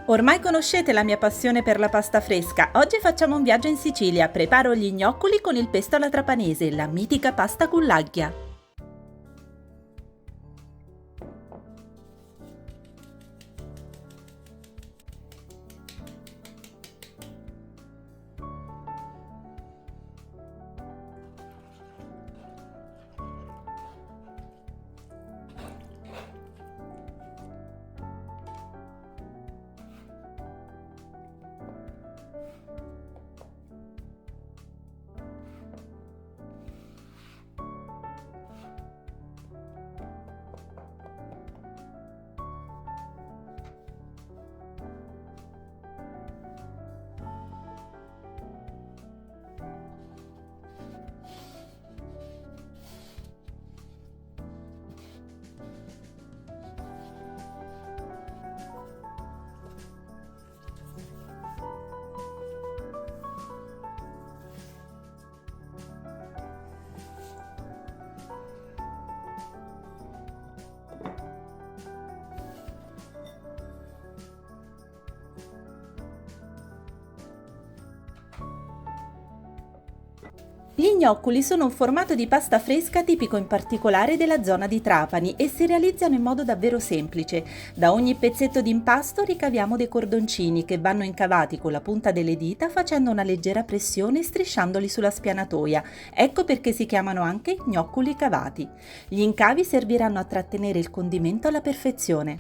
Ormai conoscete la mia passione per la pasta fresca. Oggi facciamo un viaggio in Sicilia. Preparo gli gnocchi con il pesto alla trapanese, la mitica pasta con l'agghia. Gli gnocchi sono un formato di pasta fresca tipico in particolare della zona di Trapani e si realizzano in modo davvero semplice. Da ogni pezzetto di impasto ricaviamo dei cordoncini che vanno incavati con la punta delle dita facendo una leggera pressione e strisciandoli sulla spianatoia. Ecco perché si chiamano anche gnocchi cavati. Gli incavi serviranno a trattenere il condimento alla perfezione.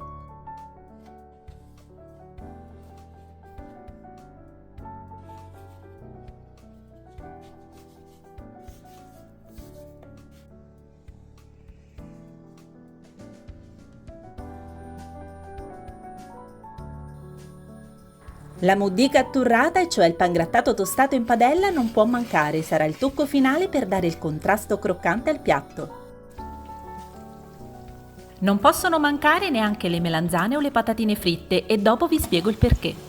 La muddica atturrata, e cioè il pangrattato tostato in padella, non può mancare, sarà il tocco finale per dare il contrasto croccante al piatto. Non possono mancare neanche le melanzane o le patatine fritte e dopo vi spiego il perché.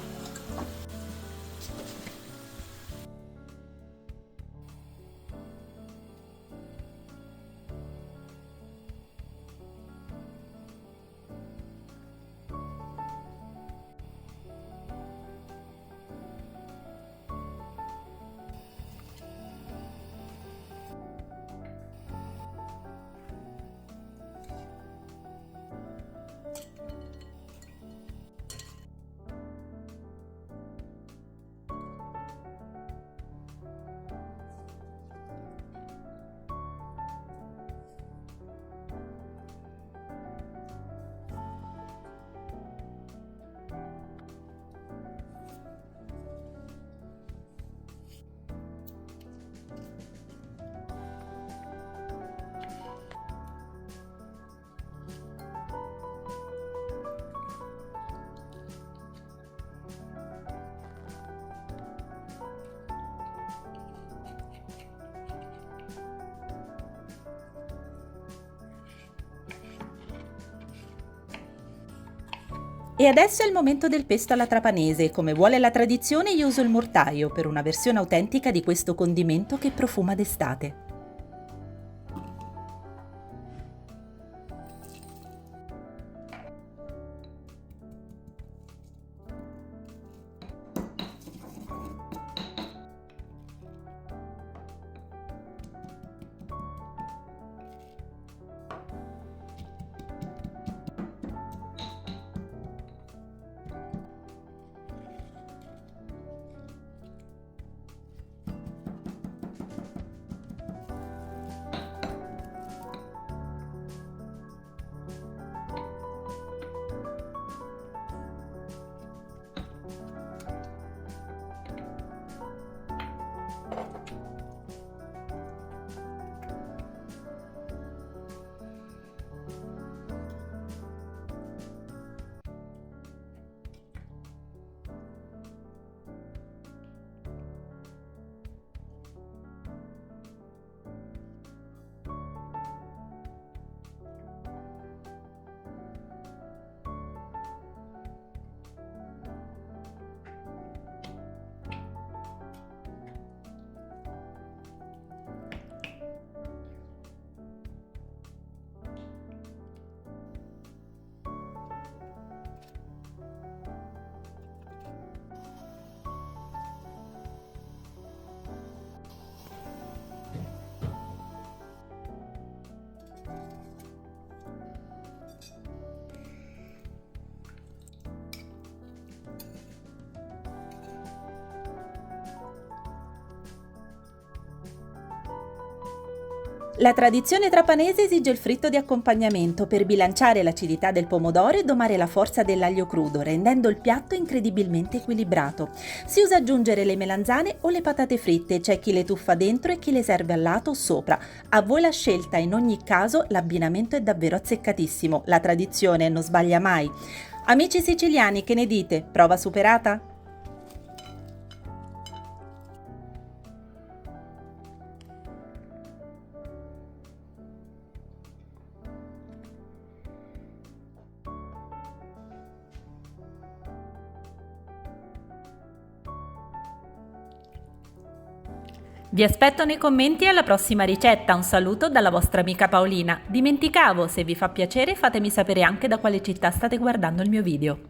E adesso è il momento del pesto alla trapanese. Come vuole la tradizione, io uso il mortaio per una versione autentica di questo condimento che profuma d'estate. La tradizione trapanese esige il fritto di accompagnamento per bilanciare l'acidità del pomodoro e domare la forza dell'aglio crudo, rendendo il piatto incredibilmente equilibrato. Si usa aggiungere le melanzane o le patate fritte, c'è chi le tuffa dentro e chi le serve al lato o sopra. A voi la scelta, in ogni caso l'abbinamento è davvero azzeccatissimo. La tradizione non sbaglia mai. Amici siciliani, che ne dite? Prova superata? Vi aspetto nei commenti alla prossima ricetta, un saluto dalla vostra amica Paolina. Dimenticavo, se vi fa piacere fatemi sapere anche da quale città state guardando il mio video.